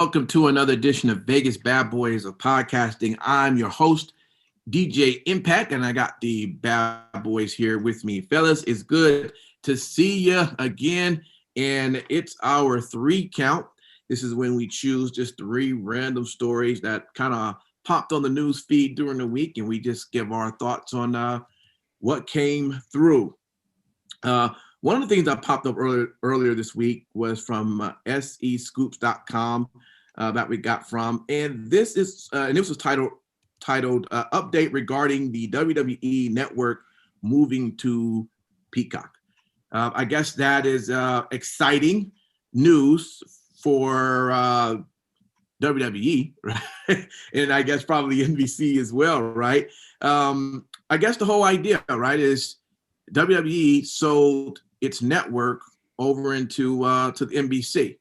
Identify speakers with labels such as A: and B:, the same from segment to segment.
A: Welcome to another edition of Vegas Bad Boys of Podcasting. I'm your host, DJ Impact, and I got the Bad Boys here with me. Fellas, it's good to see you again, and it's our 3 count. This is when we choose just 3 random stories that kind of popped on the news feed during the week, and we just give our thoughts on what came through. One of the things that popped up earlier this week was from SEScoops.com that we got from, and this was titled "Update Regarding the WWE Network Moving to Peacock." I guess that is exciting news for WWE, right? And I guess probably NBC as well, right? I guess the whole idea, right, is WWE sold its network over into to the NBC,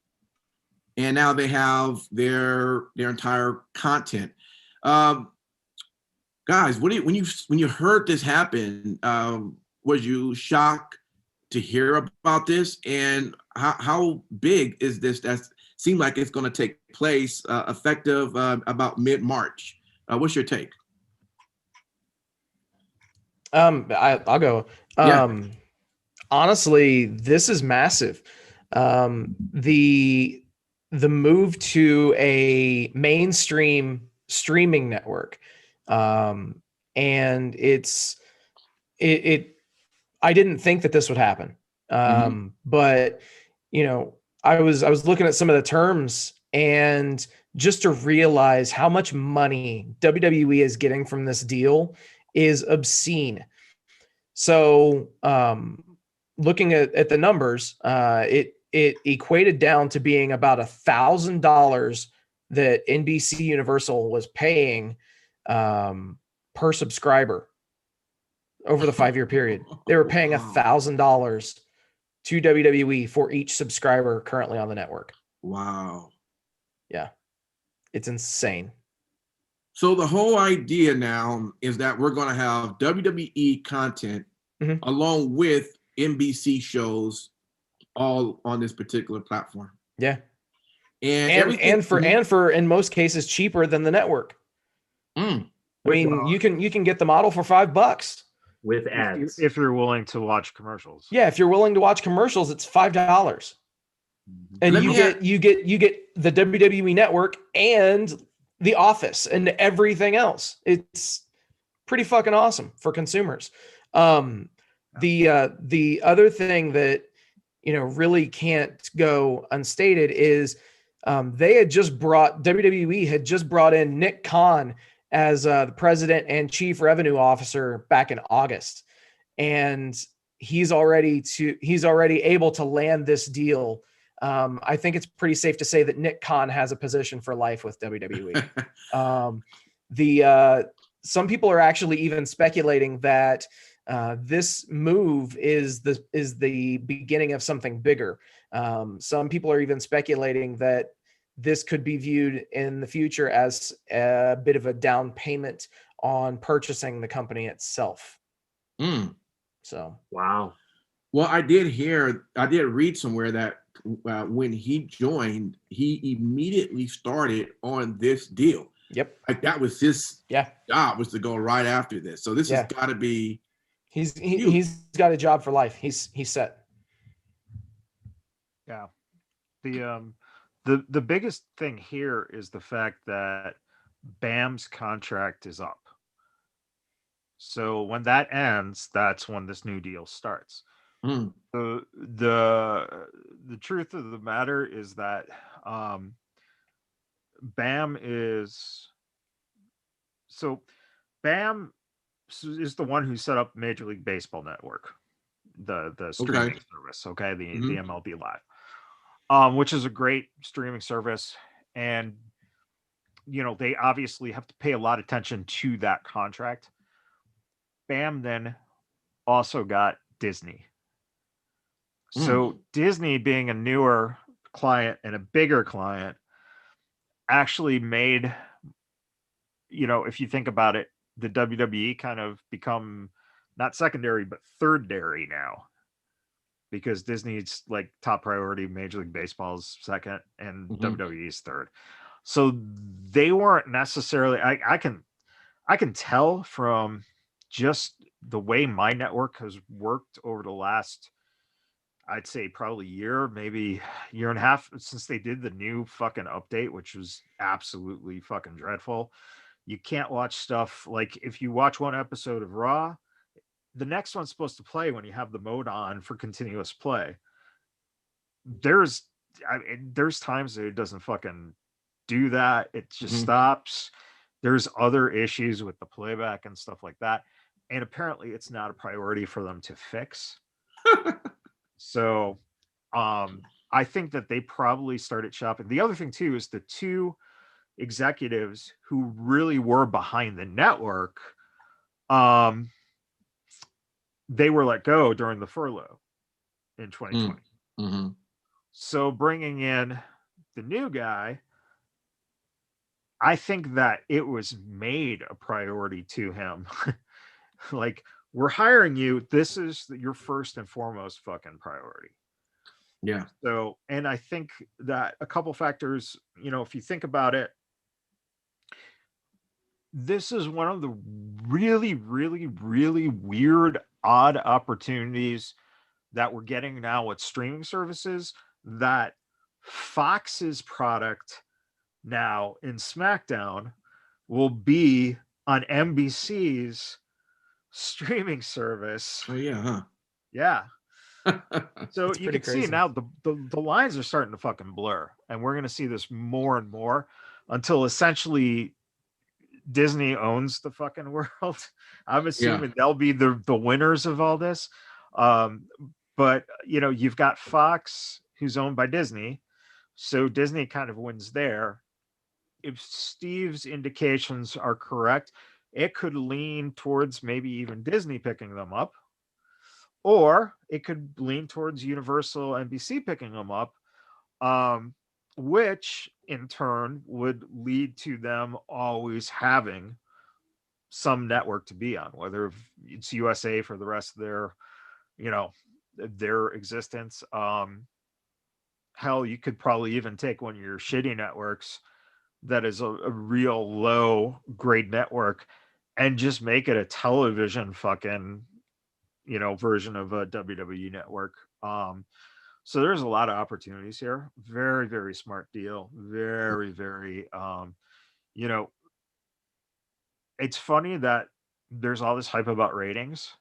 A: and now they have their entire content. Guys, when you heard this happen, was you shocked to hear about this, and how big is this? That seemed like it's going to take place effective about mid-March. What's your take?
B: I'll go. Honestly, this is massive. The move to a mainstream streaming network, and I didn't think that this would happen. But I was looking at some of the terms, and just to realize how much money WWE is getting from this deal is obscene. So looking at the numbers, it equated down to being about $1,000 that NBC Universal was paying per subscriber over the 5-year period. They were paying $1,000 to WWE for each subscriber currently on the network.
A: Wow.
B: Yeah, it's insane.
A: So the whole idea now is that we're going to have WWE content along with NBC shows all on this particular platform.
B: Yeah. And for in most cases cheaper than the network. I mean, you can get the model for $5
C: with ads
D: if you're willing to watch commercials.
B: Yeah, if you're willing to watch commercials, it's $5. And you get the WWE network and The Office and everything else. It's pretty fucking awesome for consumers. The other thing that really can't go unstated is WWE had just brought in Nick Khan as the president and chief revenue officer back in August, and he's already able to land this deal. I think it's pretty safe to say that Nick Khan has a position for life with WWE. Some people are actually even speculating that this move is the beginning of something bigger. Some people are even speculating that this could be viewed in the future as a bit of a down payment on purchasing the company itself. So,
C: wow.
A: Well, I did read somewhere that when he joined, he immediately started on this deal.
B: Yep.
A: Like that was his job, was to go right after this. So this has got to be.
B: He's got a job for life. He's set.
D: Yeah. The biggest thing here is the fact that BAM's contract is up. So when that ends, that's when this new deal starts. The truth of the matter is that BAM is the one who set up Major League Baseball Network, the streaming service, the MLB Live, which is a great streaming service, and they obviously have to pay a lot of attention to that contract. BAM then also got Disney. So Disney, being a newer client and a bigger client, actually made, if you think about it, the WWE kind of become not secondary, but thirdary now. because Disney's like top priority, Major League Baseball's second, and WWE's third. So they weren't necessarily. I can tell from just the way my network has worked over the last, I'd say probably year, maybe year and a half, since they did the new fucking update, which was absolutely fucking dreadful. You can't watch stuff like, if you watch one episode of Raw, the next one's supposed to play when you have the mode on for continuous play. There's times that it doesn't fucking do that. It just stops. There's other issues with the playback and stuff like that. And apparently it's not a priority for them to fix. So I think that they probably started shopping. The other thing too is the two executives who really were behind the network, they were let go during the furlough in 2020. So bringing in the new guy, I think that it was made a priority to him. Like, we're hiring you. This is your first and foremost fucking priority.
A: Yeah.
D: So, and I think that a couple factors, if you think about it, this is one of the really, really, really weird, odd opportunities that we're getting now with streaming services, that Fox's product now in SmackDown will be on NBC's streaming service.
A: Oh yeah, huh?
D: Yeah. So you can
B: crazy.
D: see now the lines are starting to fucking blur, and we're going to see this more and more until essentially Disney owns the fucking world. I'm assuming they'll be the winners of all this. But you've got Fox, who's owned by Disney, so Disney kind of wins there. If Steve's indications are correct, it could lean towards maybe even Disney picking them up, or it could lean towards Universal, NBC picking them up, which in turn would lead to them always having some network to be on, whether it's USA for the rest of their existence. Hell, you could probably even take one of your shitty networks that is a real low grade network and just make it a television fucking version of a WWE network. So there's a lot of opportunities here. Very, very smart deal. Very, very it's funny that there's all this hype about ratings.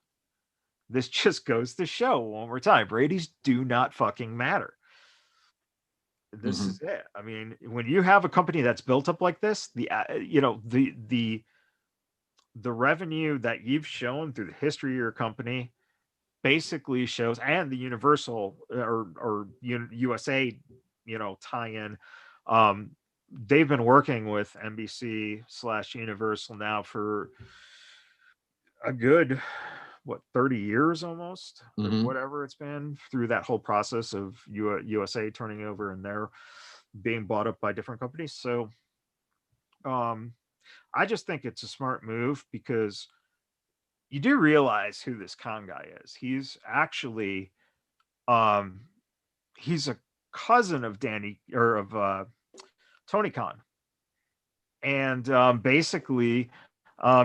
D: This just goes to show one more time, ratings do not fucking matter. This is it. I mean, when you have a company that's built up like this, the revenue that you've shown through the history of your company basically shows, and the Universal or USA, tie-in. They've been working with NBC/Universal now for a good 30 years almost, or whatever it's been, through that whole process of USA turning over and they're being bought up by different companies. So I just think it's a smart move, because you do realize who this Khan guy is. He's actually he's a cousin of Tony Khan, and basically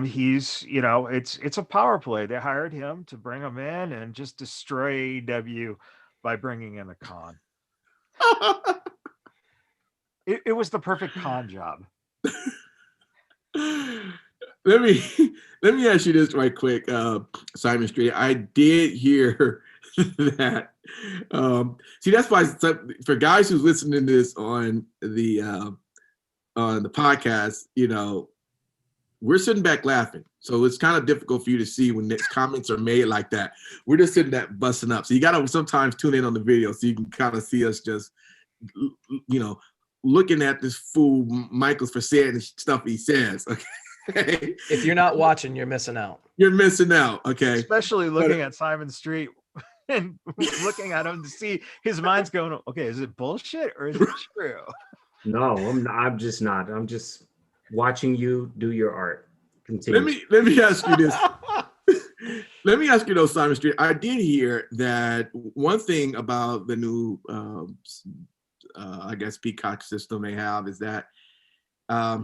D: he's it's a power play. They hired him to bring him in and just destroy AEW by bringing in a Khan. It was the perfect Khan job.
A: Let me ask you this right quick, Simon Street. I did hear that. See, that's why for guys who's listening to this on the podcast, we're sitting back laughing. So it's kind of difficult for you to see when these comments are made like that. We're just sitting there busting up. So you got to sometimes tune in on the video so you can kind of see us just, looking at this fool Michaels for saying the stuff he says. Okay.
B: If you're not watching, you're missing out.
A: You're missing out. Okay.
D: Especially looking at Simon Street and looking at him to see his mind's going, okay, is it bullshit or is it true?
C: No, I'm just not. I'm just watching you do your art. Continue.
A: Let me ask you this. Let me ask you though, Simon Street. I did hear that one thing about the new, I guess, Peacock system they have is that I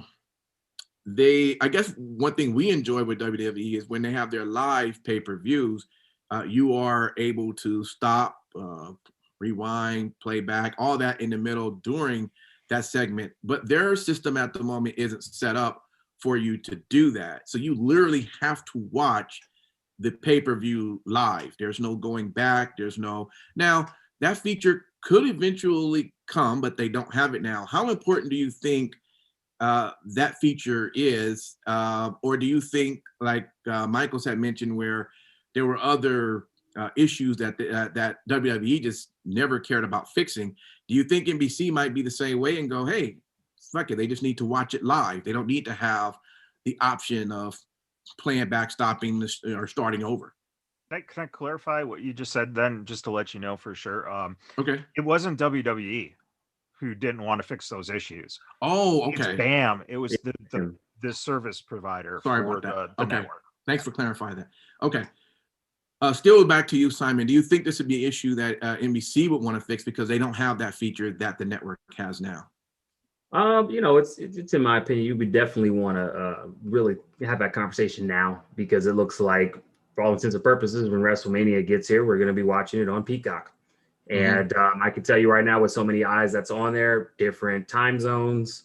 A: guess one thing we enjoy with WWE is when they have their live pay-per-views, you are able to stop, rewind, play back, all that in the middle during that segment. But their system at the moment isn't set up for you to do that. So you literally have to watch the pay-per-view live. There's no going back. Now that feature could eventually come, but they don't have it now. How important do you think that feature is, or do you think, like Michaels had mentioned, where there were other issues that that WWE just never cared about fixing? Do you think NBC might be the same way and go, hey, fuck it, they just need to watch it live? They don't need to have the option of playing back, stopping this, or starting over.
D: Can I clarify what you just said then, just to let you know for sure?
A: Okay.
D: It wasn't WWE who didn't want to fix those issues.
A: Oh, okay.
D: It's BAM. It was the service provider
A: Sorry
D: for
A: about that.
D: the
A: Okay.
D: network.
A: Thanks for clarifying that. Okay. Still back to you, Simon. Do you think this would be an issue that NBC would want to fix because they don't have that feature that the network has now?
C: It's in my opinion, you would definitely want to really have that conversation now, because it looks like, for all intents and purposes, when WrestleMania gets here, we're going to be watching it on Peacock. And I can tell you right now, with so many eyes that's on there, different time zones,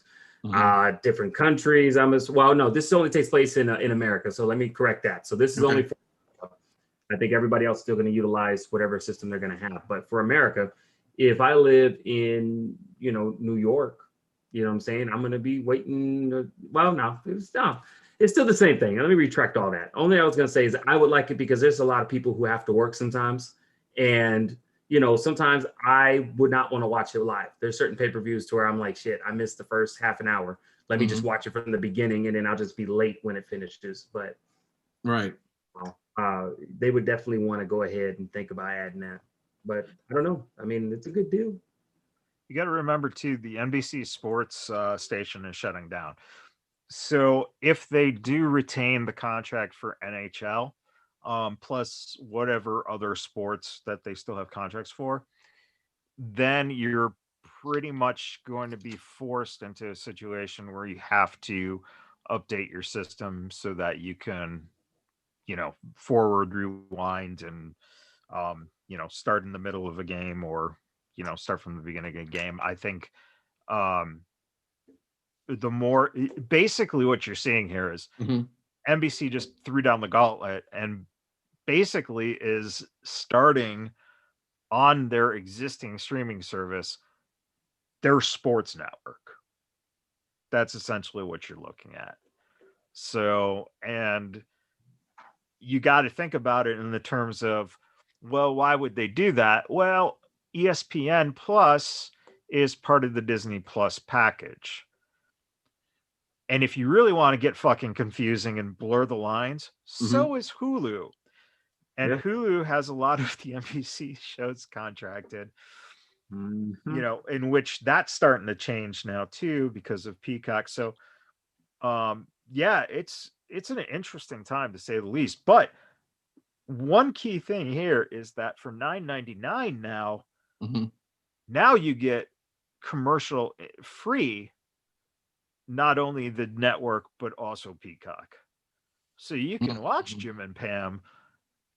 C: different countries. This only takes place in America. So let me correct that. So this is only for, I think everybody else is still going to utilize whatever system they're going to have. But for America, if I live in, New York, you know what I'm saying, I'm going to be waiting. It's still the same thing. Let me retract all that. Only I was going to say is I would like it because there's a lot of people who have to work sometimes. And sometimes I would not want to watch it live. There's certain pay-per-views to where I'm like, shit, I missed the first half an hour. Let me just watch it from the beginning, and then I'll just be late when it finishes. But they would definitely want to go ahead and think about adding that. But I don't know. I mean, it's a good deal.
D: You got to remember too, the NBC Sports station is shutting down. So if they do retain the contract for NHL, plus whatever other sports that they still have contracts for, then you're pretty much going to be forced into a situation where you have to update your system so that you can, forward rewind and, start in the middle of a game, or, start from the beginning of a game. I think the more, basically what you're seeing here is NBC just threw down the gauntlet and basically is starting on their existing streaming service, their sports network. That's essentially what you're looking at. So, and you got to think about it in the terms of, well, why would they do that? Well, ESPN Plus is part of the Disney Plus package. And if you really want to get fucking confusing and blur the lines, so is Hulu. And Hulu has a lot of the NBC shows contracted, in which that's starting to change now too because of Peacock. So, it's an interesting time to say the least. But one key thing here is that for $9.99 now, now you get commercial free, not only the network but also Peacock. So you can watch Jim and Pam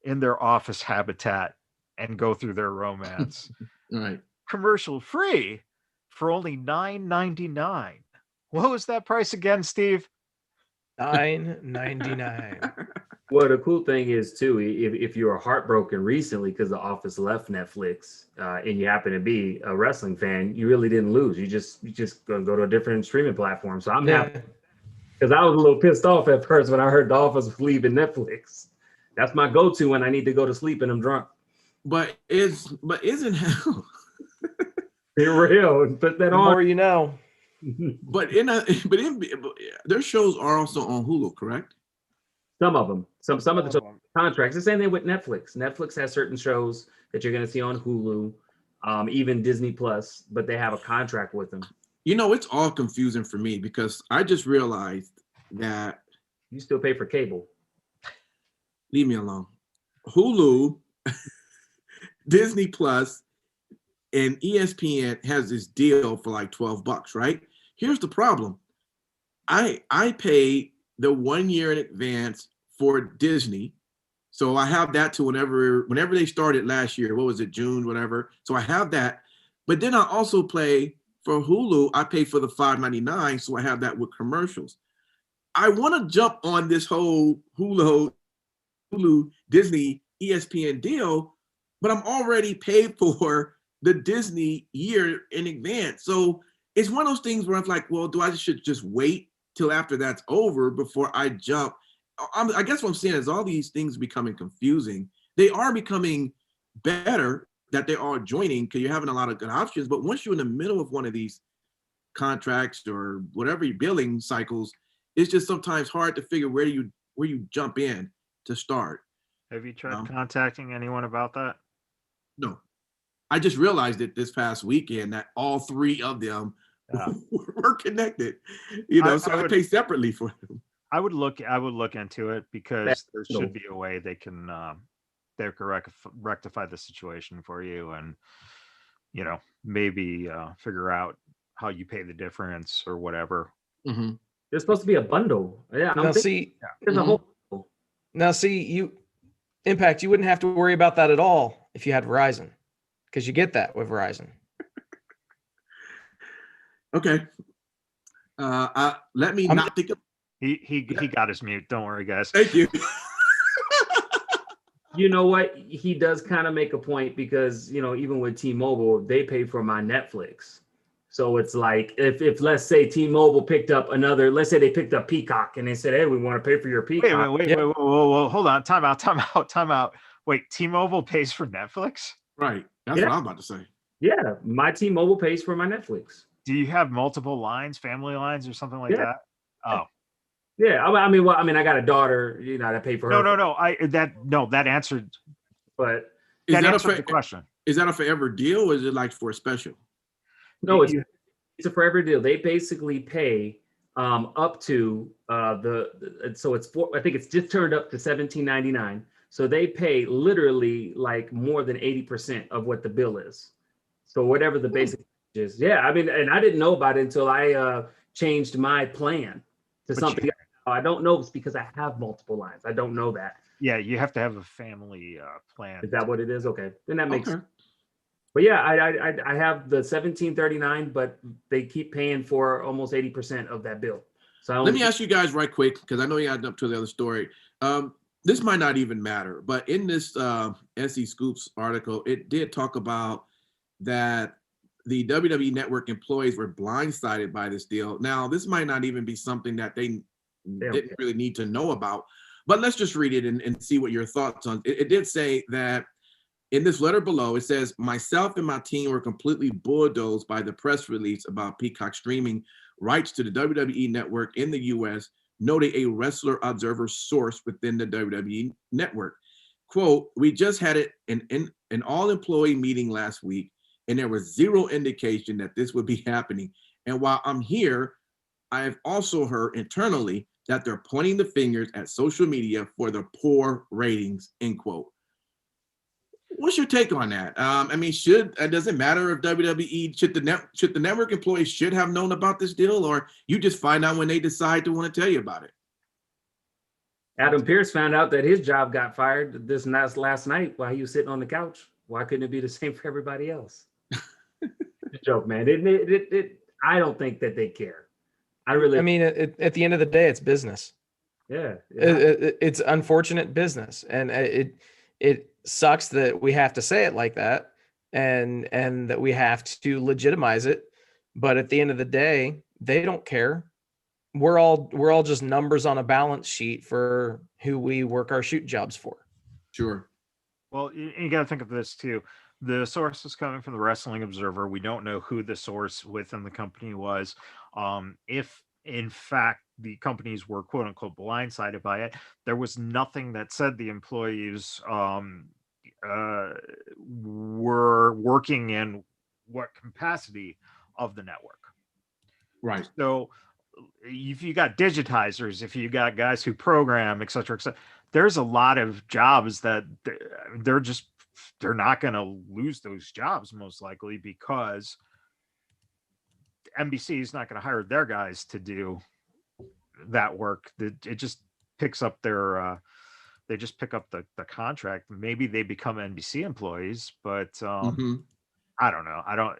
D: in their office habitat and go through their romance. Commercial free for only $9.99. What was that price again, Steve?
B: $9.99.
C: Well, the cool thing is too, if you were heartbroken recently because The Office left Netflix, and you happen to be a wrestling fan, you really didn't lose. You just go to a different streaming platform. So I'm happy, because I was a little pissed off at first when I heard The Office was leaving Netflix. That's my go-to when I need to go to sleep and I'm drunk.
A: But isn't hell?
C: You're real. Put that
B: the
C: on.
B: more you know.
A: But their shows are also on Hulu, correct?
C: Some of them. Some of the contracts. The same thing with Netflix. Netflix has certain shows that you're going to see on Hulu, even Disney Plus, but they have a contract with them.
A: It's all confusing for me because I just realized that
C: you still pay for cable.
A: Leave me alone. Hulu, Disney Plus, and ESPN has this deal for like $12, right? Here's the problem. I pay the 1 year in advance for Disney. So I have that to whenever they started last year. What was it, June, whatever. So I have that. But then I also pay for Hulu. I pay for the $5.99, so I have that with commercials. I want to jump on this whole Hulu, Disney, ESPN deal, but I'm already paid for the Disney year in advance. So it's one of those things where I'm like, well, should just wait till after that's over before I jump? I guess what I'm saying is all these things are becoming confusing. They are becoming better that they are joining because you're having a lot of good options. But once you're in the middle of one of these contracts or whatever your billing cycles, it's just sometimes hard to figure where you jump in to start.
D: Have you tried contacting anyone about that?
A: No. I just realized it this past weekend that all three of them were connected. So I pay separately for them.
D: I would look into it because there should be a way they can rectify the situation for you, and maybe figure out how you pay the difference or whatever.
A: Mm-hmm.
C: There's supposed to be a bundle. Yeah.
B: Now see, Impact, you wouldn't have to worry about that at all if you had Verizon, because you get that with Verizon.
A: Okay. Let me not think of.
D: He got his mute. Don't worry, guys.
A: Thank you.
C: You know what? He does kind of make a point because, even with T-Mobile, they pay for my Netflix. So it's like if let's say T-Mobile picked up let's say they picked up Peacock and they said, hey, we want to pay for your Peacock.
D: Wait, whoa, hold on. Time out. Wait, T-Mobile pays for Netflix?
A: Right. That's what I'm about to say.
C: Yeah, my T-Mobile pays for my Netflix.
D: Do you have multiple lines, family lines or something like that? Oh.
C: Yeah, I got a daughter, I pay for her.
D: No, that answered.
C: But
A: that
D: answered the question.
A: Is that a forever deal, or is it like for a special?
C: No, it's a forever deal. They basically pay up to so it's I think it's just turned up to $17.99. So they pay literally like more than 80% of what the bill is. So whatever the basic is, and I didn't know about it until I changed my plan to something else. I don't know. It's because I have multiple lines. I don't know that.
D: Yeah, you have to have a family plan.
C: Is that what it is? Okay, then that makes sense. But yeah, I have the $17.39, but they keep paying for almost 80% of that bill. So
A: let me ask you guys right quick, because I know you got up to the other story. This might not even matter, but in this SE Scoops article, it did talk about that the WWE Network employees were blindsided by this deal. Now, this might not even be something that they didn't really need to know about, but let's just read it and see what your thoughts on it. It did say that in this letter below, it says, myself and my team were completely bulldozed by the press release about Peacock streaming rights to the WWE Network in the U.S., noted a Wrestler Observer source within the WWE Network. Quote, we just had an all-employee meeting last week, and there was zero indication that this would be happening. And while I'm here, I have also heard internally that they're pointing the fingers at social media for the poor ratings, end quote. What's your take on that? Does it matter if WWE should the network employees should have known about this deal, or you just find out when they decide to want to tell you about it?
C: Adam Pearce found out that his job got fired last night while he was sitting on the couch. Why couldn't it be the same for everybody else? It's a joke, man. I don't think that they care.
B: At the end of the day, it's business.
C: Yeah.
B: It's unfortunate business, and it sucks that we have to say it like that, and that we have to legitimize it. But at the end of the day, they don't care. We're all just numbers on a balance sheet for who we work our shoot jobs for. Sure.
D: Well, you got to think of this too. The source is coming from the Wrestling Observer. We don't know who the source within the company was. If in fact the companies were quote unquote blindsided by it, there was nothing that said the employees were working in what capacity of the network.
A: Right.
D: So if you got digitizers, if you got guys who program, et cetera, there's a lot of jobs that they're not going to lose those jobs most likely, because NBC is not going to hire their guys to do that work. It just picks up their they just pick up the contract. Maybe they become NBC employees, but I don't know.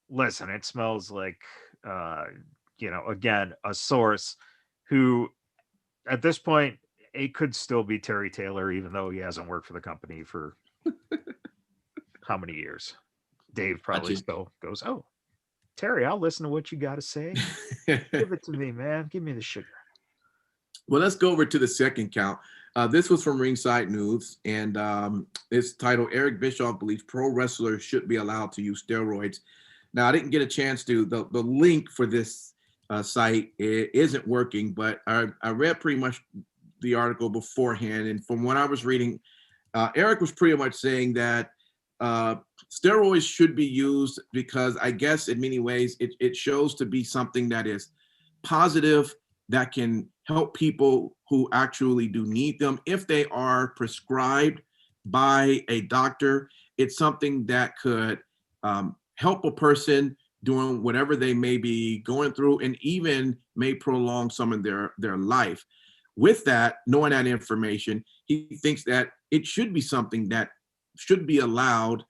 D: Listen, it smells like again, a source who at this point, it could still be Terry Taylor, even though he hasn't worked for the company for how many years. Dave probably still goes, "Oh, Terry, I'll listen to what you got to say. Give it to me, man. Give me the sugar."
A: Well, let's go over to the second count. This was from Ringside News, and it's titled, Eric Bischoff believes pro wrestlers should be allowed to use steroids. Now, I didn't get a chance to, the link for this site isn't working, but I read pretty much the article beforehand. And from what I was reading, Eric was pretty much saying that steroids should be used because I guess in many ways it shows to be something that is positive, that can help people who actually do need them. If they are prescribed by a doctor, it's something that could help a person doing whatever they may be going through, and even may prolong some of their life. With that, knowing that information, he thinks that it should be something that should be allowed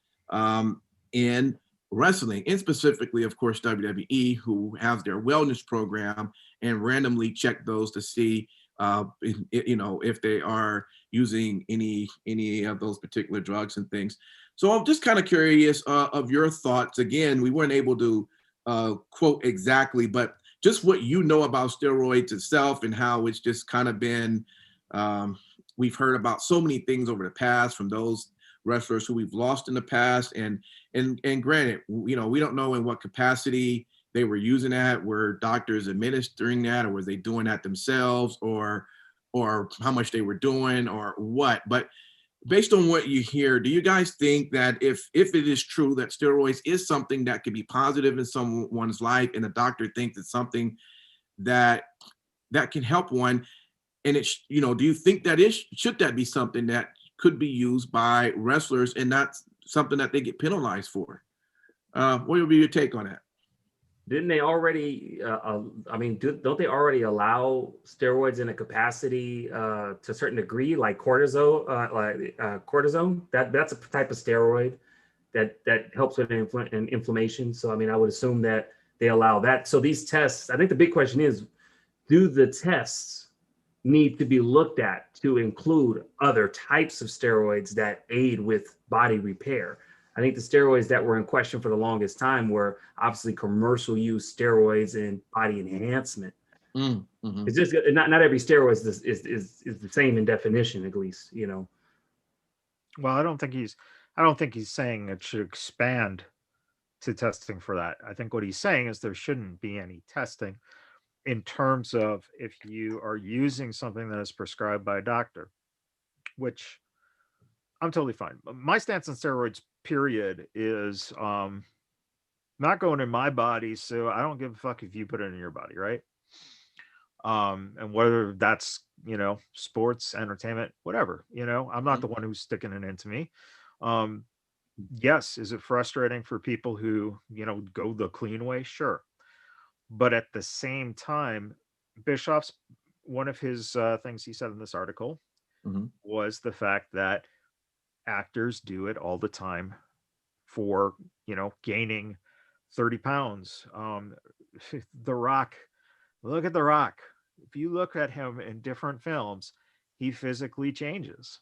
A: in wrestling, and specifically, of course, WWE, who has their wellness program and randomly check those to see, if they are using any of those particular drugs and things. So I'm just kind of curious of your thoughts. Again, we weren't able to quote exactly, but just what you know about steroids itself and how it's just kind of been, we've heard about so many things over the past from those wrestlers who we've lost in the past. And granted, we don't know in what capacity they were using that. Were doctors administering that, or were they doing that themselves, or how much they were doing, or what? But based on what you hear, do you guys think that if it is true that steroids is something that could be positive in someone's life, and the doctor thinks it's something that can help one, and do you think that should that be something that could be used by wrestlers and not something that they get penalized for? What would be your take on that?
C: Didn't they already? Don't they already allow steroids in a capacity to a certain degree, like cortisone? Cortisone. That's a type of steroid that helps with inflammation. So I would assume that they allow that. So these tests. I think the big question is, do the tests need to be looked at to include other types of steroids that aid with body repair? I think the steroids that were in question for the longest time were obviously commercial use steroids and body enhancement. Mm-hmm. It's just not every steroid is the same in definition, at least,
D: Well, I don't think he's saying it should expand to testing for that. I think what he's saying is there shouldn't be any testing in terms of if you are using something that is prescribed by a doctor, which I'm totally fine. My stance on steroids, period, is not going in my body, so I don't give a fuck if you put it in your body, right? And whether that's, sports, entertainment, whatever, I'm not the one who's sticking it into me. Yes, is it frustrating for people who, go the clean way? Sure. But at the same time, Bischoff's, one of his things he said in this article was the fact that actors do it all the time for, gaining 30 pounds. The Rock, look at The Rock. If you look at him in different films, he physically changes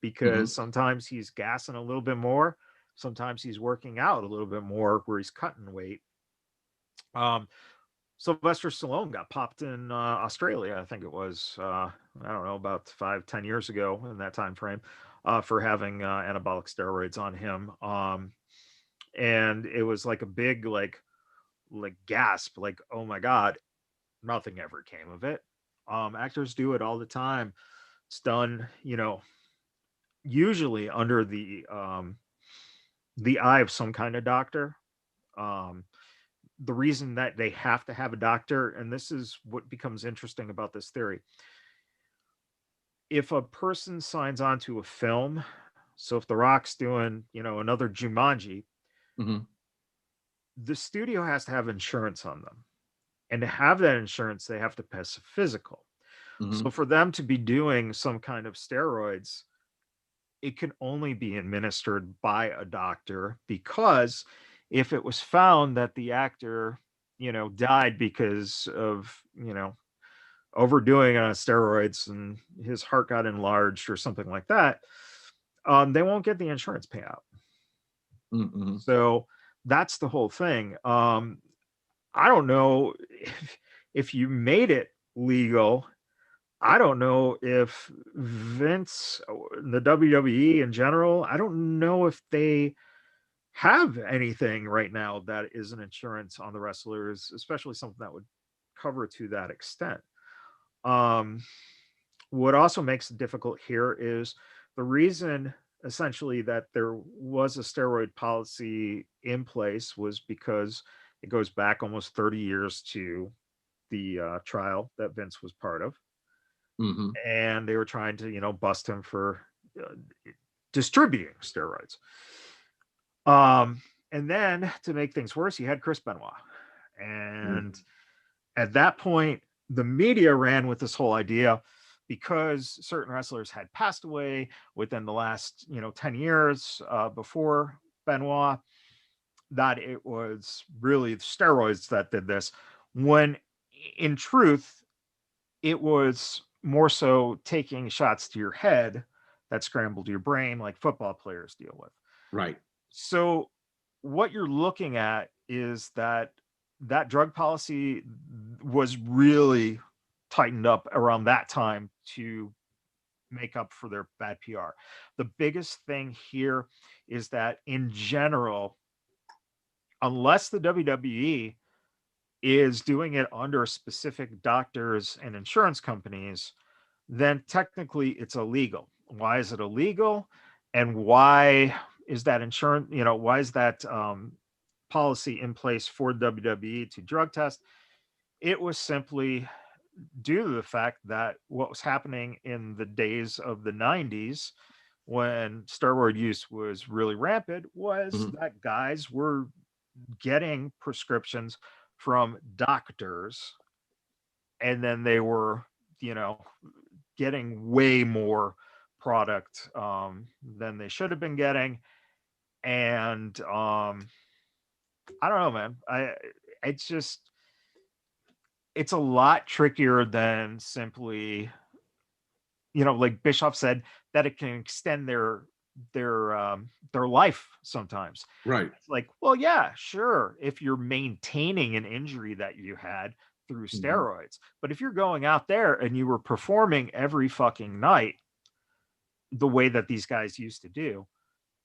D: because sometimes he's gassing a little bit more. Sometimes he's working out a little bit more where he's cutting weight. Sylvester Stallone got popped in Australia, I think it was, I don't know, about 5-10 years ago in that time frame, for having anabolic steroids on him. And it was like a big, like gasp, like, oh my God, nothing ever came of it. Actors do it all the time. It's done, usually under the eye of some kind of doctor. the reason that they have to have a doctor, and this is what becomes interesting about this theory. If a person signs on to a film, so if The Rock's doing, another Jumanji,
A: Mm-hmm.
D: the studio has to have insurance on them. And to have that insurance, they have to pass a physical.
A: Mm-hmm.
D: So for them to be doing some kind of steroids, it can only be administered by a doctor, because if it was found that the actor, died because of, overdoing on steroids and his heart got enlarged or something like that, they won't get the insurance payout.
A: Mm-hmm.
D: So that's the whole thing. I don't know if you made it legal. I don't know if Vince, the WWE in general, I don't know if they have anything right now that is an insurance on the wrestlers, especially something that would cover to that extent. What also makes it difficult here is the reason essentially that there was a steroid policy in place was because it goes back almost 30 years to the trial that Vince was part of.
A: Mm-hmm.
D: And they were trying to, bust him for uh, distributing steroids. And then to make things worse, you had Chris Benoit. And at that point, the media ran with this whole idea because certain wrestlers had passed away within the last, 10 years before Benoit, that it was really steroids that did this, when in truth, it was more so taking shots to your head that scrambled your brain like football players deal with.
A: Right.
D: So what you're looking at is that drug policy was really tightened up around that time to make up for their bad PR. The biggest thing here is that in general, unless the WWE is doing it under specific doctors and insurance companies, then technically it's illegal. Why is it illegal? And why is that insurance, why is that policy in place for WWE to drug test? It was simply due to the fact that what was happening in the days of the 90s when steroid use was really rampant was that guys were getting prescriptions from doctors, and then they were, getting way more product than they should have been getting. And I don't know, man. It's a lot trickier than simply, like Bischoff said, that it can extend their life sometimes.
A: Right.
D: It's like, well, yeah, sure, if you're maintaining an injury that you had through steroids, but if you're going out there and you were performing every fucking night the way that these guys used to do,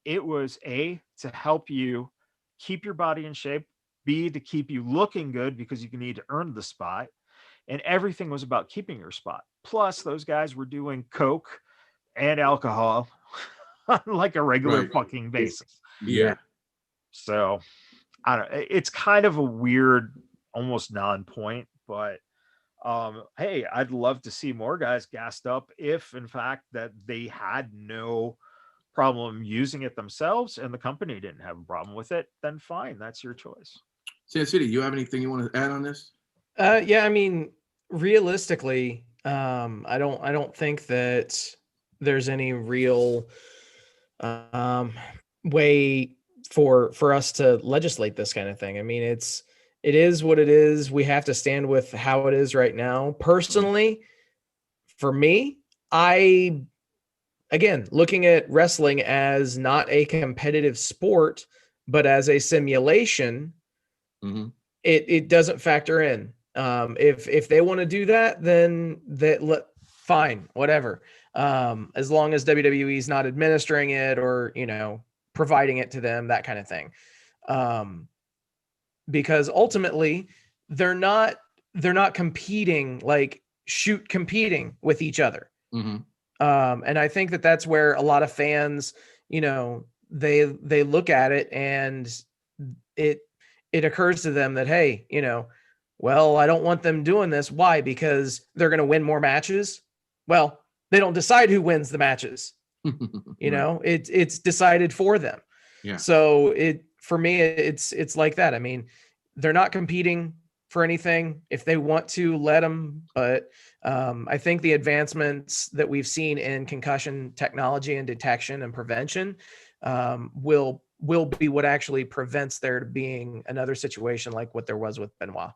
D: it was A, to help you keep your body in shape, B, to keep you looking good because you need to earn the spot, and everything was about keeping your spot. Plus those guys were doing coke and alcohol on like a regular fucking basis.
A: Yeah.
D: So I don't, it's kind of a weird, almost non-point, but hey, I'd love to see more guys gassed up if in fact that they had no problem using it themselves and the company didn't have a problem with it, then fine, that's your choice.
A: Sin City, you have anything you want to add on this?
B: Yeah, I mean, realistically, I don't think that there's any real way for us to legislate this kind of thing. I mean, it is what it is. We have to stand with how it is right now. Personally, for me, again, looking at wrestling as not a competitive sport, but as a simulation, it doesn't factor in. If they want to do that, then fine, whatever. As long as WWE is not administering it or, providing it to them, that kind of thing. Because ultimately they're not competing, like competing with each other. And I think that that's where a lot of fans, they look at it and it occurs to them that, hey, well, I don't want them doing this. Why? Because they're going to win more matches. Well, they don't decide who wins the matches. It's decided for them.
A: Yeah.
B: So for me, it's like that. I mean, they're not competing for anything. If they want to, let them. But I think the advancements that we've seen in concussion technology and detection and prevention will be what actually prevents there being another situation like what there was with Benoit.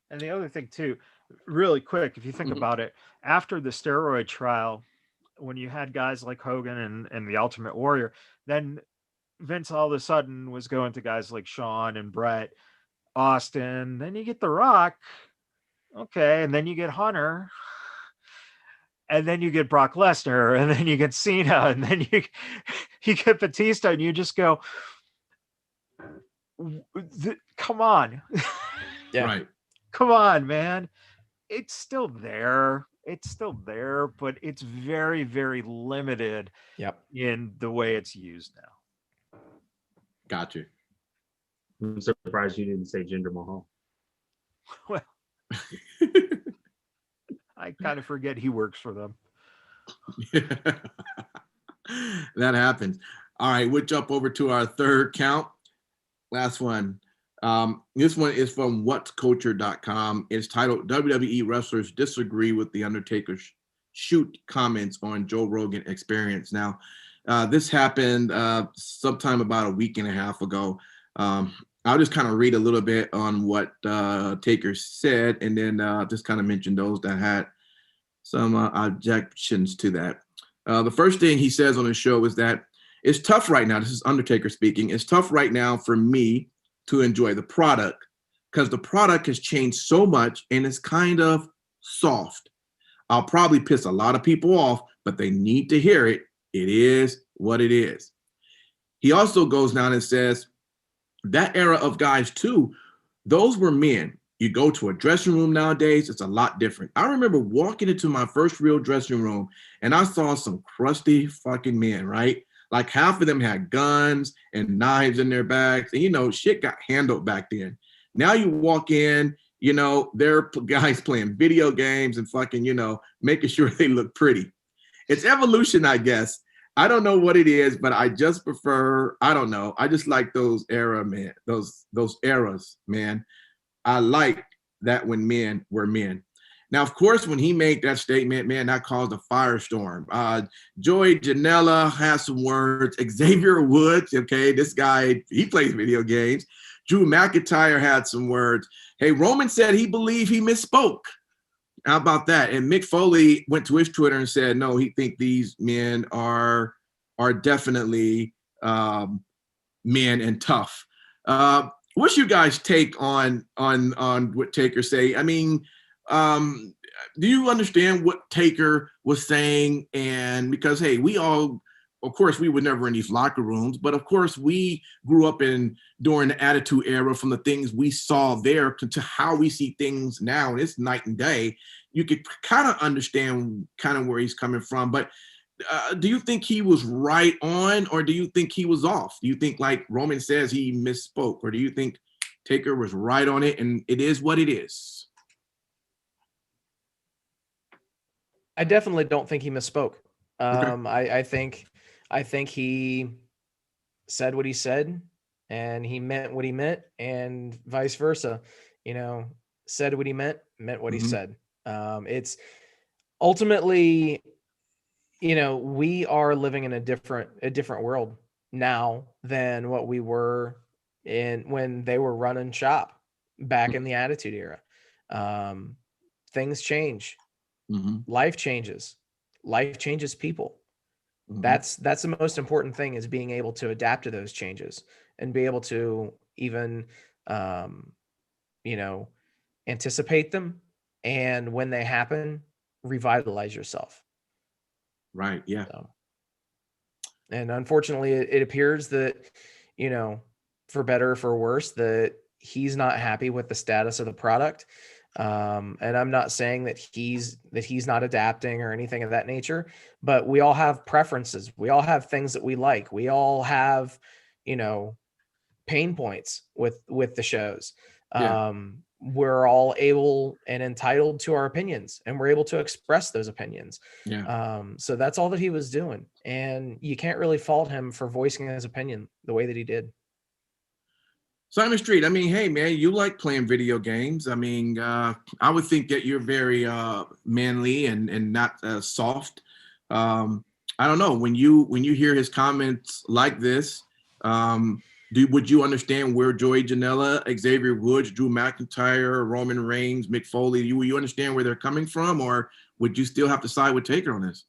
D: And the other thing too, really quick, if you think about it, after the steroid trial, when you had guys like Hogan and the Ultimate Warrior, then Vince all of a sudden was going to guys like Shawn and Brett, Austin, then you get The Rock, okay, and then you get Hunter, and then you get Brock Lesnar, and then you get Cena, and then you get Batista, and you just go, come on.
B: Yeah.
A: Right.
D: Come on, man. It's still there, but it's very, very limited in the way it's used now.
A: Gotcha.
C: I'm surprised you didn't say Jinder Mahal.
D: Well, I kind of forget he works for them.
A: That happens. All right, we'll jump over to our third count. Last one. This one is from whatsculture.com. It's titled WWE Wrestlers Disagree with The Undertaker's Shoot Comments on Joe Rogan Experience. Now, this happened sometime about a week and a half ago. I'll just kind of read a little bit on what Taker said, and then just kind of mention those that had some objections to that. The first thing he says on the show is that it's tough right now. This is Undertaker speaking. It's tough right now for me to enjoy the product because the product has changed so much and it's kind of soft. I'll probably piss a lot of people off, but they need to hear it. It is what it is. He also goes down and says that era of guys too, those were men. You go to a dressing room nowadays, it's a lot different. I remember walking into my first real dressing room and I saw some crusty fucking men, right? Like half of them had guns and knives in their bags. And, shit got handled back then. Now you walk in, there are guys playing video games and fucking, making sure they look pretty. It's evolution, I guess. I don't know what it is, but I just prefer, I don't know. I just like those era, man, those eras, man. I like that when men were men. Now, of course, when he made that statement, man, that caused a firestorm. Joey Janela has some words. Xavier Woods, okay, this guy, he plays video games. Drew McIntyre had some words. Hey, Roman said he believed he misspoke. How about that? And Mick Foley went to his Twitter and said, no, he think these men are definitely men and tough. What's your guys' take on what Taker say? I mean, do you understand what Taker was saying? And because, hey, we all, of course, we were never in these locker rooms, but of course we grew up during the Attitude Era, from the things we saw there to how we see things now. And it's night and day. You could kind of understand kind of where he's coming from, but do you think he was right on, or do you think he was off? Do you think, like Roman says, he misspoke, or do you think Taker was right on it and it is what it is?
B: I definitely don't think he misspoke.
A: Okay.
B: I think he said what he said and he meant what he meant, and vice versa. Said what he meant what he said. It's ultimately, we are living in a different world now than what we were in when they were running shop back in the Attitude Era. Things change. Life changes people. That's the most important thing, is being able to adapt to those changes and be able to even anticipate them, and when they happen, revitalize yourself.
A: Right. Yeah.
B: So, and unfortunately it appears that, for better or for worse, that he's not happy with the status of the product. And I'm not saying that he's not adapting or anything of that nature, but we all have preferences. We all have things that we like. We all have, pain points with the shows.
A: Yeah.
B: We're all able and entitled to our opinions, and we're able to express those opinions.
A: Yeah.
B: So that's all that he was doing, and you can't really fault him for voicing his opinion the way that he did.
A: Simon Street, I mean, hey man, you like playing video games. I mean, I would think that you're very manly and not soft. I don't know, when you hear his comments like this, would you understand where Joey Janela, Xavier Woods, Drew McIntyre, Roman Reigns, Mick Foley, you understand where they're coming from, or would you still have to side with Taker on this?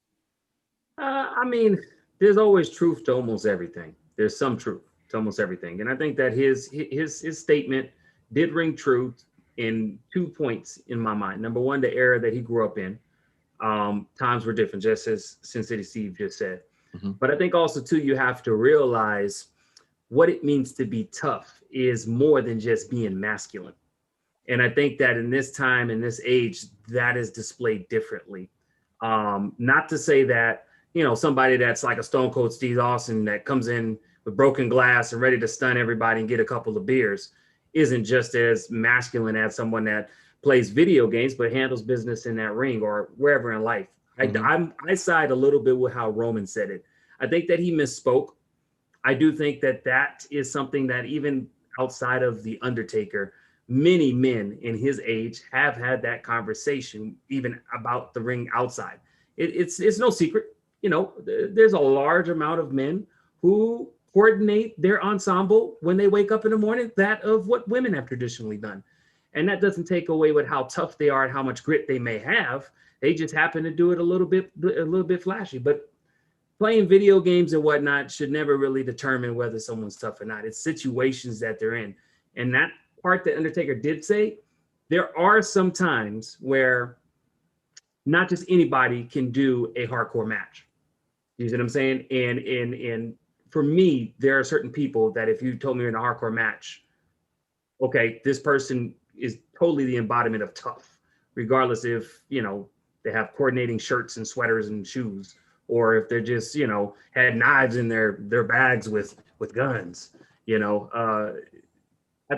C: I mean, there's always truth to almost everything. There's some truth to almost everything, and I think that his statement did ring true in 2 points in my mind. Number one, the era that he grew up in, times were different, just as Sin City Steve just said.
A: Mm-hmm.
C: But I think also too, you have to realize what it means to be tough is more than just being masculine. And I think that in this time, in this age, that is displayed differently. Not to say that, somebody that's like a Stone Cold Steve Austin that comes in with broken glass and ready to stun everybody and get a couple of beers isn't just as masculine as someone that plays video games but handles business in that ring or wherever in life.
A: Mm-hmm.
C: I side a little bit with how Roman said it. I think that he misspoke. I do think that that is something that even outside of The Undertaker, many men in his age have had that conversation, even about the ring outside. It's no secret. There's a large amount of men who coordinate their ensemble when they wake up in the morning, that of what women have traditionally done. And that doesn't take away with how tough they are and how much grit they may have. They just happen to do it a little bit flashy. But playing video games and whatnot should never really determine whether someone's tough or not. It's situations that they're in. And that part that Undertaker did say, there are some times where not just anybody can do a hardcore match. You see what I'm saying? And for me, there are certain people that if you told me you're in a hardcore match, okay, this person is totally the embodiment of tough, regardless if, they have coordinating shirts and sweaters and shoes, or if they're just, had knives in their bags with guns. I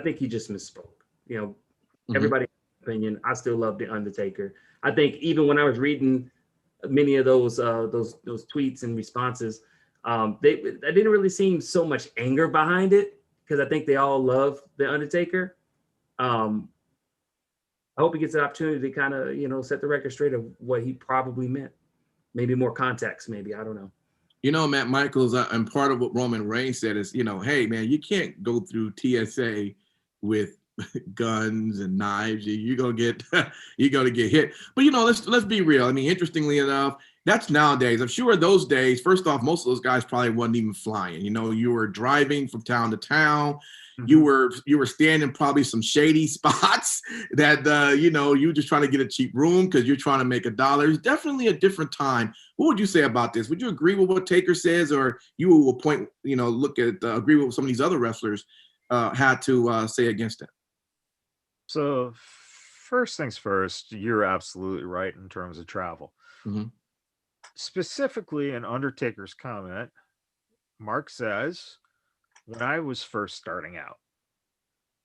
C: think he just misspoke.
A: Mm-hmm.
C: Everybody opinion. I still love The Undertaker. I think even when I was reading many of those tweets and responses, I didn't really seem so much anger behind it, because I think they all love The Undertaker. I hope he gets an opportunity to kind of, set the record straight of what he probably meant. Maybe more context, maybe. I don't know.
A: Matt Michaels, and part of what Roman Reigns said is, hey, man, you can't go through TSA with guns and knives. You're gonna get hit. But let's be real. I mean, interestingly enough, that's nowadays. I'm sure those days, first off, most of those guys probably wasn't even flying. You were driving from town to town.
C: Mm-hmm.
A: You were staying in probably some shady spots that you just trying to get a cheap room because you're trying to make $1. It's definitely a different time. What would you say about this? Would you agree with what Taker says, or you will point, look at agree with what some of these other wrestlers had to say against it?
D: So first things first, you're absolutely right in terms of travel.
A: Mm-hmm.
D: Specifically in Undertaker's comment, Mark says, when I was first starting out.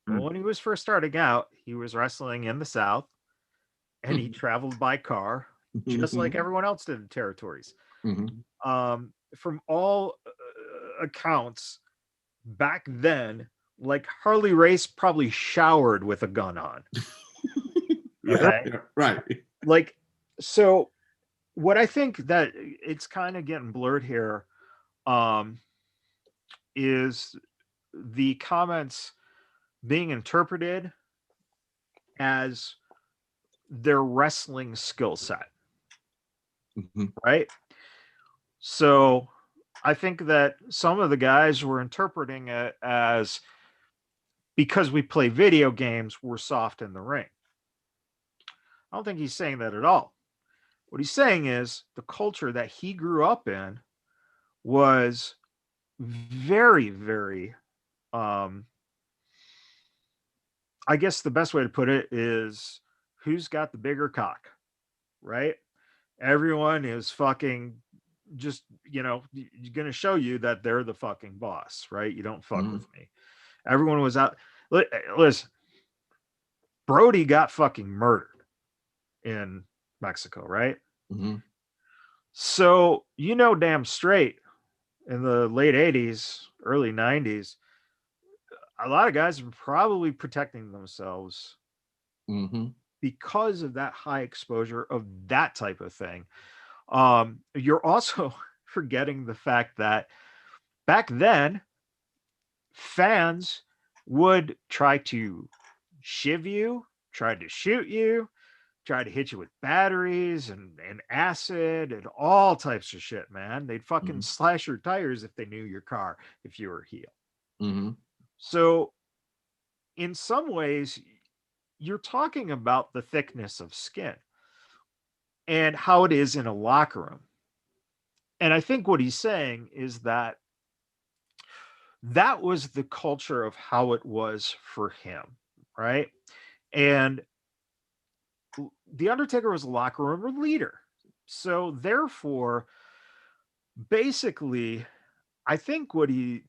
D: Well, when he was first starting out, he was wrestling in the South, and he traveled by car, just like everyone else did in territories.
A: Mm-hmm.
D: From all accounts, back then, like Harley Race probably showered with a gun on. Okay.
A: Yeah, right.
D: Like, so what I think that it's kind of getting blurred here is the comments being interpreted as their wrestling skill set.
A: Mm-hmm.
D: Right. So I think that some of the guys were interpreting it as, because we play video games, we're soft in the ring. I don't think he's saying that at all. What he's saying is the culture that he grew up in was very, very, I guess the best way to put it is, who's got the bigger cock, right? Everyone is fucking just, going to show you that they're the fucking boss, right? You don't fuck with me. Everyone was out. Listen, Brody got fucking murdered in Mexico, right?
A: Mm-hmm.
D: So, damn straight in the late 80s, early 90s, a lot of guys were probably protecting themselves
A: Mm-hmm.
D: because of that high exposure of that type of thing. You're also forgetting the fact that back then, fans would try to shiv you, try to shoot you, try to hit you with batteries and acid and all types of shit, man. They'd fucking slash your tires if they knew your car, if you were a heel.
A: Mm-hmm.
D: So, in some ways, you're talking about the thickness of skin and how it is in a locker room. And I think what he's saying is that that was the culture of how it was for him, right? And the Undertaker was a locker room leader. So therefore, basically, I think what he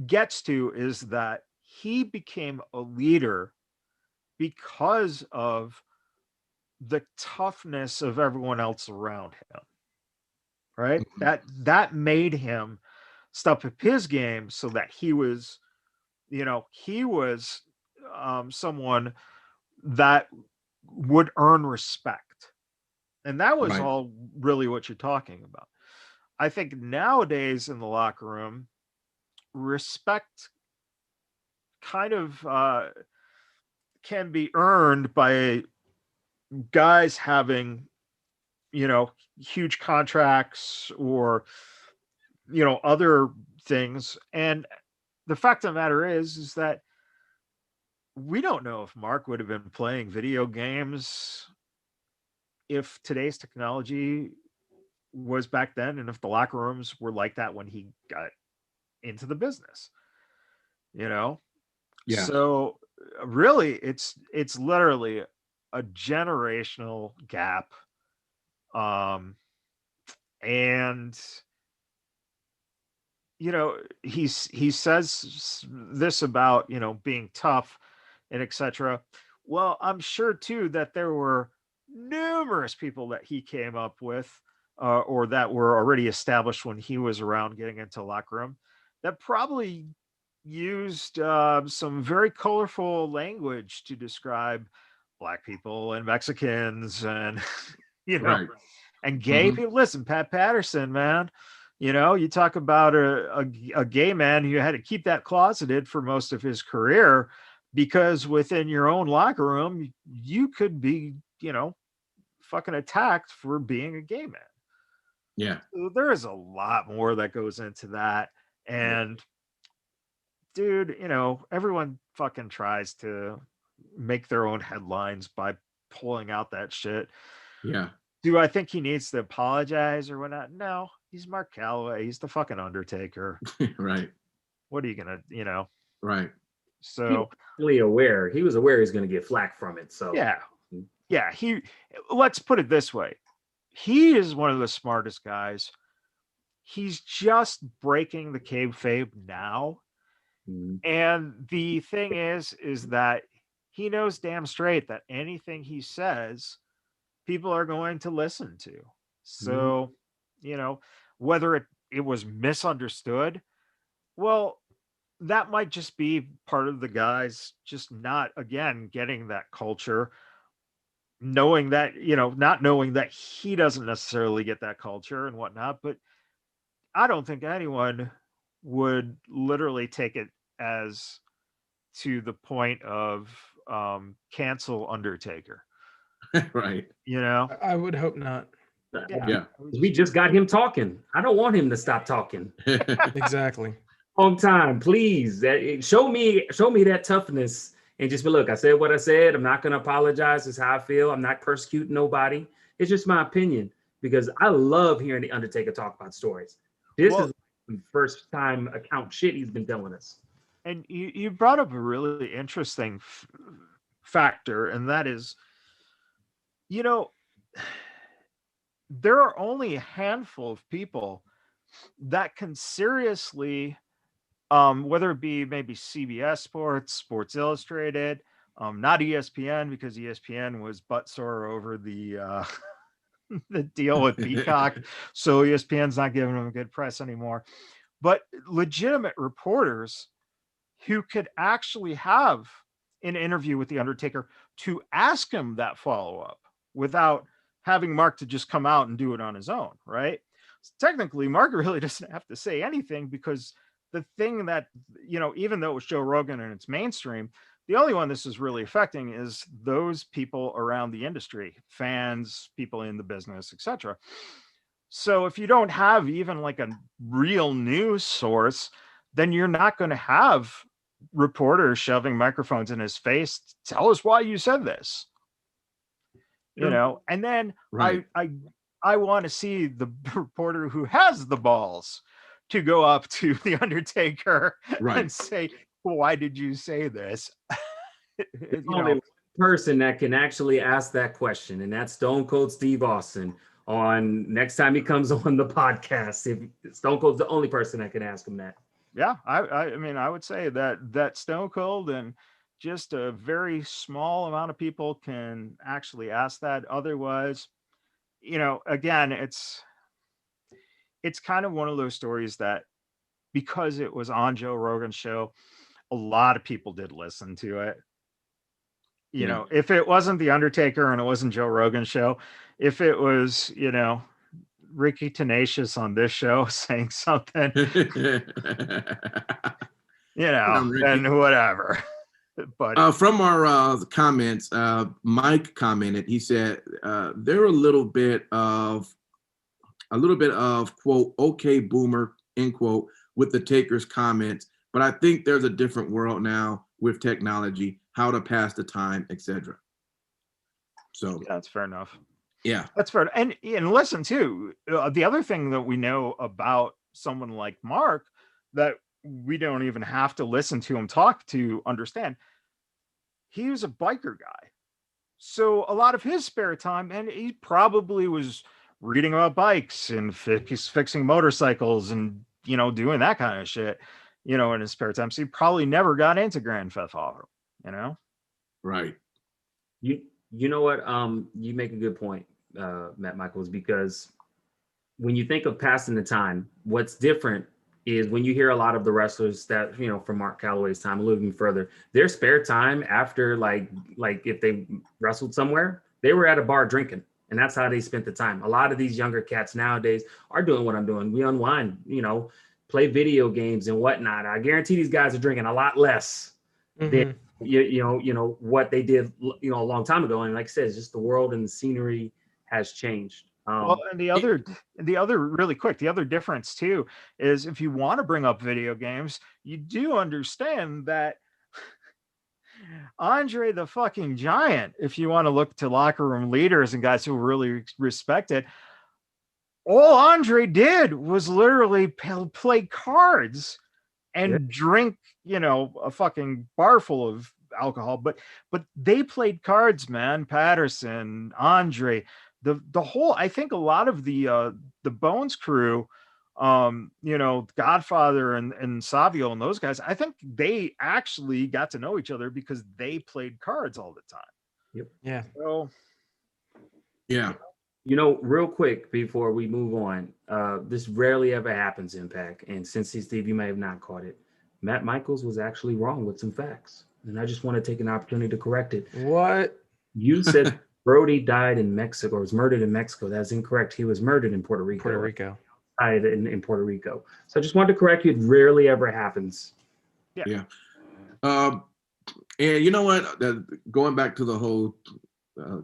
D: gets to is that he became a leader because of the toughness of everyone else around him. Right? That made him step up his game so that he was, someone that would earn respect. And that was
A: Right.
D: all really what you're talking about. I think nowadays in the locker room, respect kind of can be earned by guys having, huge contracts or, other things. And the fact of the matter is that we don't know if Mark would have been playing video games if today's technology was back then and if the locker rooms were like that when he got into the business,
A: Yeah.
D: So really it's literally a generational gap. And he says this about being tough and etc. Well, I'm sure too that there were numerous people that he came up with or that were already established when he was around getting into locker room that probably used some very colorful language to describe black people and Mexicans and
A: Right.
D: and gay
A: Mhm.
D: people. Listen, Pat Patterson, man, you talk about a gay man who had to keep that closeted for most of his career because within your own locker room, you could be, fucking attacked for being a gay man.
A: Yeah.
D: So there is a lot more that goes into that. And dude, everyone fucking tries to make their own headlines by pulling out that shit.
A: Yeah.
D: Do I think he needs to apologize or whatnot? No, he's Mark Calloway. He's the fucking Undertaker.
A: Right.
D: What are you gonna,
A: Right.
D: So
C: He was aware he's going to get flack from it. So
D: yeah. Let's put it this way: he is one of the smartest guys. He's just breaking the kayfabe now. And the thing is that he knows damn straight that anything he says, people are going to listen to. So, whether it was misunderstood, well, that might just be part of the guys just not, again, getting that culture, knowing that, not knowing that he doesn't necessarily get that culture and whatnot. But I don't think anyone would literally take it as to the point of cancel Undertaker.
A: Right.
B: I would hope not.
A: Yeah.
C: We just got him talking. I don't want him to stop talking.
B: Exactly.
C: Long time, please. Show me that toughness and just be, look, I said what I said. I'm not going to apologize. It's how I feel. I'm not persecuting nobody. It's just my opinion because I love hearing the Undertaker talk about stories. This is the first time account shit he's been telling us.
D: And you brought up a really interesting factor, and that is, there are only a handful of people that can seriously whether it be maybe CBS Sports, Sports Illustrated, not ESPN, because ESPN was butt sore over the the deal with Peacock, so ESPN's not giving them a good press anymore. But legitimate reporters who could actually have an interview with the Undertaker to ask him that follow-up without having Mark to just come out and do it on his own, right? So technically, Mark really doesn't have to say anything, because the thing that, even though it was Joe Rogan and it's mainstream, the only one this is really affecting is those people around the industry, fans, people in the business, etc. So if you don't have even like a real news source, then you're not going to have reporters shoving microphones in his face. Tell us why you said this, and then
A: Right.
D: I want to see the reporter who has the balls to go up to the Undertaker and say, why did you say this?
C: There's only one person that can actually ask that question, and that's Stone Cold Steve Austin. On next time he comes on the podcast, if Stone Cold's the only person that can ask him that.
D: Yeah, I mean, I would say that Stone Cold and just a very small amount of people can actually ask that. Otherwise, again, it's kind of one of those stories that, because it was on Joe Rogan's show, a lot of people did listen to it. If it wasn't The Undertaker and it wasn't Joe Rogan's show, if it was, Ricky Tenacious on this show saying something, then whatever. But
A: from our comments, Mike commented. He said there are a little bit of quote okay boomer end quote with the Taker's comments, but I think there's a different world now with technology, how to pass the time, etc. So
D: yeah, that's fair enough.
A: Yeah,
D: that's fair. And listen too, the other thing that we know about someone like Mark that we don't even have to listen to him talk to understand, he was a biker guy. So a lot of his spare time, and he probably was reading about bikes and fixing motorcycles and, doing that kind of shit, in his spare time. So he probably never got into Grand Theft Auto,
A: Right.
C: You know what? You make a good point, Matt Michaels, because when you think of passing the time, what's different is when you hear a lot of the wrestlers that, from Mark Calloway's time, a little bit further, their spare time after like if they wrestled somewhere, they were at a bar drinking, and that's how they spent the time. A lot of these younger cats nowadays are doing what I'm doing. We unwind, play video games and whatnot. I guarantee these guys are drinking a lot less than what they did, a long time ago. And like I said, it's just the world and the scenery has changed.
D: Well, and the other really quick, the other difference too is if you want to bring up video games, you do understand that Andre the fucking Giant, if you want to look to locker room leaders and guys who really respect it, all Andre did was literally play cards and drink, a fucking bar full of alcohol. But they played cards, man. Patterson, Andre, the whole, I think a lot of the Bones crew, Godfather and Savio and those guys, I think they actually got to know each other because they played cards all the time.
C: Yep.
B: Yeah.
D: So,
A: yeah.
C: Real quick before we move on, this rarely ever happens, Impact. And since Steve, you may have not caught it, Matt Michaels was actually wrong with some facts. And I just want to take an opportunity to correct it.
B: What?
C: You said Brody died in Mexico or was murdered in Mexico. That's incorrect. He was murdered in Puerto Rico. Died in Puerto Rico. So I just wanted to correct you. It rarely ever happens.
A: Yeah. And you know what? Going back to the whole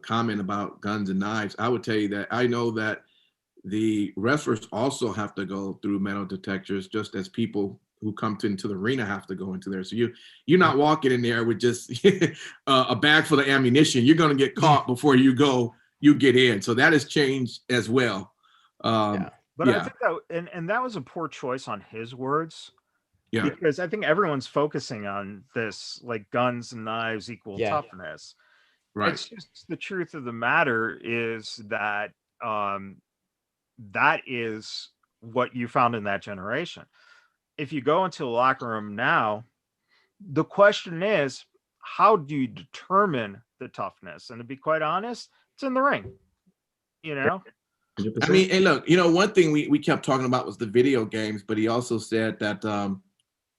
A: comment about guns and knives, I would tell you that I know that the wrestlers also have to go through metal detectors, just as people who come into the arena have to go into there. So you're not walking in there with just a bag full of ammunition. You're going to get caught before you get in. So that has changed as well.
D: But I think that, and that was a poor choice on his words.
A: Yeah.
D: Because I think everyone's focusing on this, like guns and knives equal toughness.
A: Right.
D: It's just the truth of the matter is that that is what you found in that generation. if you go into the locker room now, the question is, how do you determine the toughness? And to be quite honest, it's in the ring, you know?
C: 100%.
A: I mean, and look, one thing we kept talking about was the video games, but he also said that,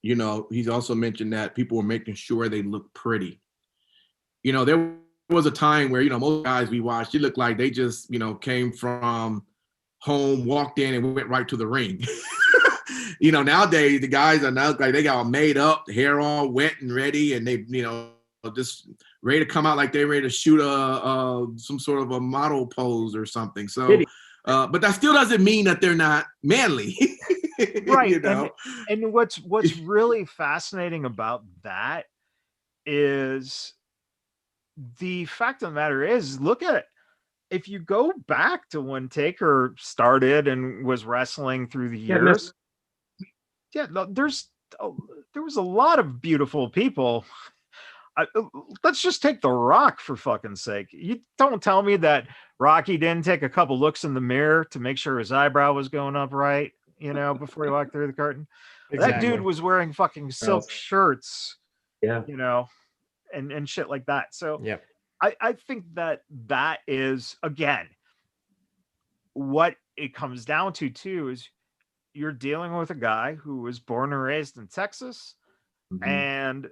A: he's also mentioned that people were making sure they look pretty. There was a time where, most guys we watched, it looked like they just, came from home, walked in and went right to the ring. Nowadays the guys are now like they got all made up, hair all wet and ready, and they, just ready to come out like they're ready to shoot some sort of a model pose or something. So, but that still doesn't mean that they're not manly,
D: right? And what's really fascinating about that is the fact of the matter is, look at it. If you go back to when Taker started and was wrestling through the years, there was a lot of beautiful people. Let's just take The Rock for fucking sake. You don't tell me that Rocky didn't take a couple looks in the mirror to make sure his eyebrow was going up right, before he walked through the curtain. Exactly. That dude was wearing fucking silk shirts, and shit like that. So
B: yeah,
D: I think that is, again, what it comes down to too, is you're dealing with a guy who was born and raised in Texas, and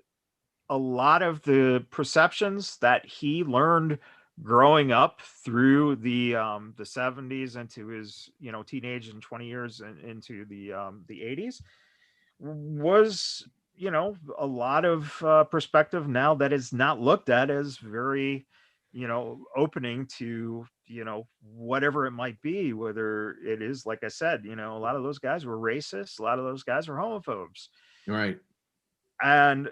D: a lot of the perceptions that he learned growing up through the 70s into his teenage and 20 years into the 80s was a lot of perspective now that is not looked at as very opening to whatever it might be, whether it is, like I said, a lot of those guys were racist, a lot of those guys were homophobes,
A: right?
D: And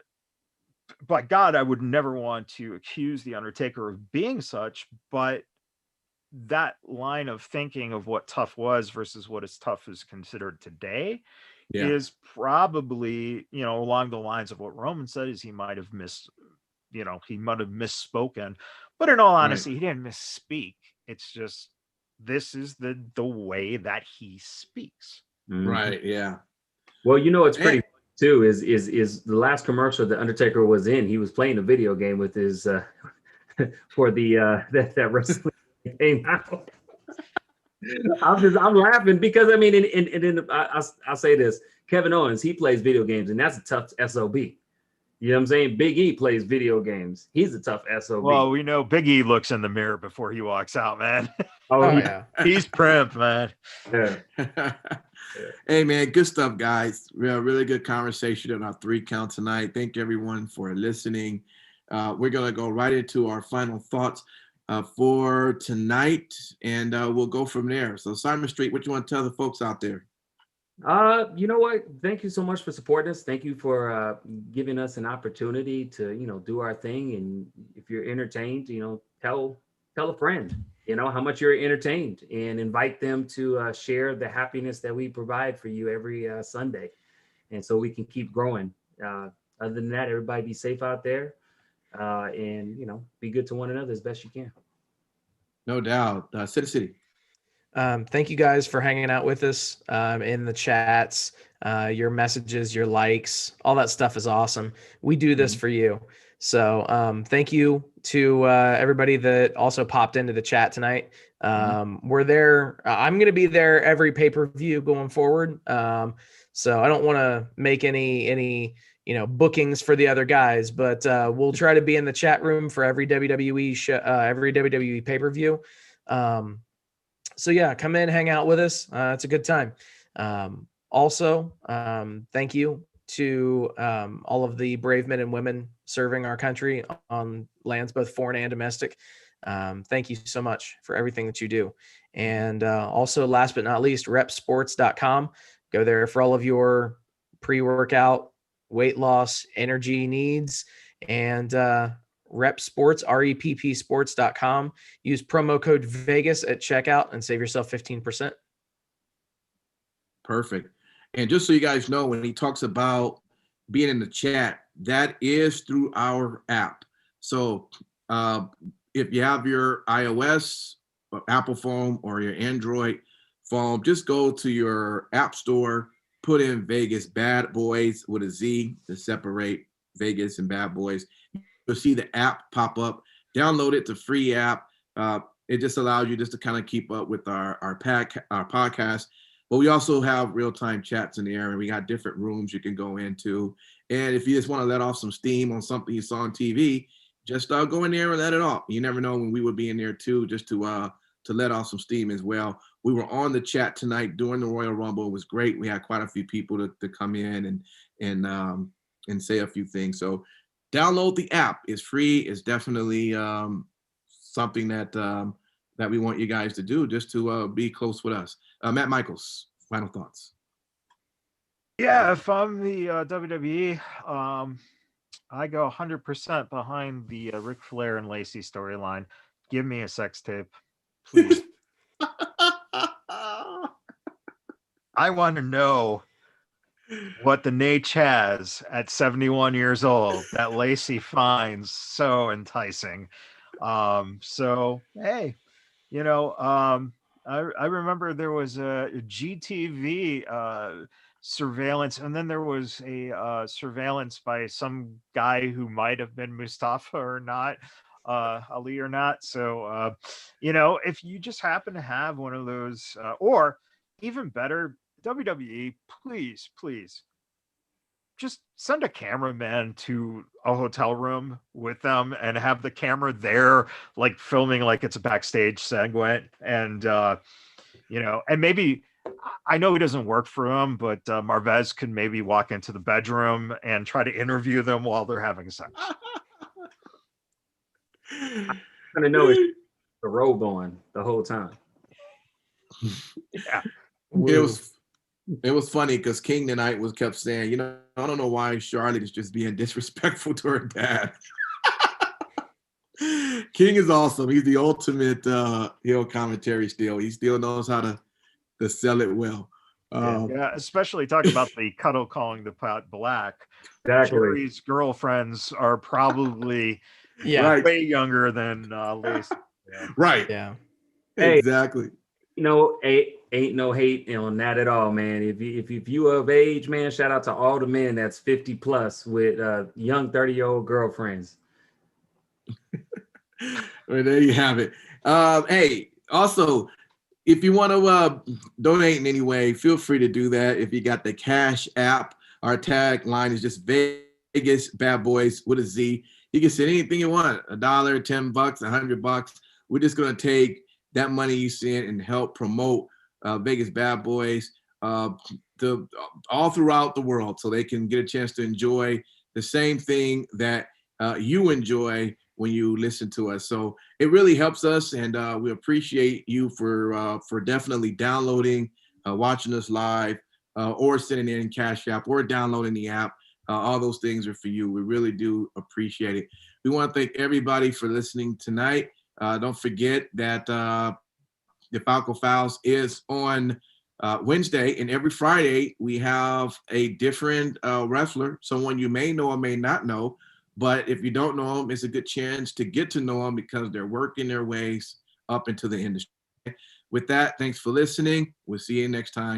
D: by God, I would never want to accuse the Undertaker of being such, but that line of thinking of what tough was versus what is tough is considered today is probably, along the lines of what Roman said, is he might have misspoken, but in all honesty, he didn't misspeak. It's just, this is the way that he speaks.
A: Right. Yeah.
C: Well, it's pretty too, is the last commercial the Undertaker was in, he was playing a video game with his for the that wrestling came out. I'm laughing because I mean, I'll say this: Kevin Owens, he plays video games, and that's a tough SOB. You know what I'm saying? Big E plays video games. He's a tough SOB.
D: Well, we know Big E looks in the mirror before he walks out, man.
C: Oh yeah,
D: he's primp, man.
C: Yeah.
A: Hey man, good stuff, guys. Really good conversation on our 3 count tonight. Thank everyone for listening. We're gonna go right into our final thoughts for tonight, and we'll go from there. So Simon Street, what you want to tell the folks out there?
C: You know what? Thank you so much for supporting us. Thank you for giving us an opportunity to, do our thing. And if you're entertained, tell a friend, how much you're entertained, and invite them to share the happiness that we provide for you every Sunday. And so we can keep growing. Other than that, everybody be safe out there, and, be good to one another as best you can.
A: No doubt. City.
B: Thank you guys for hanging out with us in the chats, your messages, your likes, all that stuff is awesome. We do this for you. So thank you to everybody that also popped into the chat tonight. We're there. I'm going to be there every pay-per-view going forward. So I don't want to make any bookings for the other guys, but we'll try to be in the chat room for every WWE show, every WWE pay-per-view. So yeah, come in, hang out with us. It's a good time. Also, thank you to all of the brave men and women serving our country on lands both foreign and domestic. Thank you so much for everything that you do. And also, last but not least, repsports.com. Go there for all of your pre-workout, weight loss, energy needs, and Rep Sports, REPP sports.com. Use promo code Vegas at checkout and save yourself 15%.
A: Perfect. And just so you guys know, when he talks about being in the chat, that is through our app. So if you have your iOS or Apple phone or your Android phone, just go to your app store put in Vegas Bad Boys with a Z to separate Vegas and Bad Boys. You'll see the app pop up. Download it. It's a free app. It just allows you just to kind of keep up with our podcast. But we also have real-time chats in there, and we got different rooms you can go into. And if you just want to let off some steam on something you saw on TV, just go in there and let it off. You never know when we would be in there too, just to let off some steam as well. We were on the chat tonight during the Royal Rumble. It was great. We had quite a few people to come in and say a few things. So download the app. It's free. It's definitely something that we want you guys to do, just to be close with us. Matt Michaels, final thoughts.
D: Yeah, if I'm the WWE, I go 100% behind the Ric Flair and Lacey storyline. Give me a sex tape, please. I want to know what the Nate has at 71 years old that Lacey finds so enticing. So, hey, I remember there was a GTV surveillance, and then there was a surveillance by some guy who might have been Mustafa or not, Ali or not. So, if you just happen to have one of those, or even better, WWE, please just send a cameraman to a hotel room with them and have the camera there, like filming like it's a backstage segment. And, and maybe, I know he doesn't work for him, but Marvez can maybe walk into the bedroom and try to interview them while they're having sex.
C: I kind of know it's the robe on the whole time.
D: Yeah.
A: It was funny because King tonight kept saying, I don't know why Charlotte is just being disrespectful to her dad. King is awesome. He's the ultimate heel commentary still. He still knows how to sell it well.
D: Yeah, especially talking about the cuddle calling the pot black.
C: Exactly.
D: Jerry's girlfriends are probably way younger than Lacey.
A: Yeah. Right.
B: Yeah.
A: Exactly.
C: Ain't no hate on that at all, man. If you of age, man, shout out to all the men that's 50 plus with young 30-year-old girlfriends.
A: Well, there you have it. Hey, also, if you want to donate in any way, feel free to do that. If you got the Cash app, our tagline is just Vegas Bad Boys with a Z. You can send anything you want, $1, $10, $100. We're just going to take that money you send and help promote Vegas Bad Boys all throughout the world, so they can get a chance to enjoy the same thing that you enjoy when you listen to us. So it really helps us, and we appreciate you for definitely downloading, watching us live, or sending in Cash App, or downloading the app. All those things are for you. We really do appreciate it. We want to thank everybody for listening tonight. Don't forget that the Falco Files is on Wednesday, and every Friday we have a different wrestler, someone you may know or may not know. But if you don't know them, it's a good chance to get to know them because they're working their ways up into the industry. With that, thanks for listening. We'll see you next time.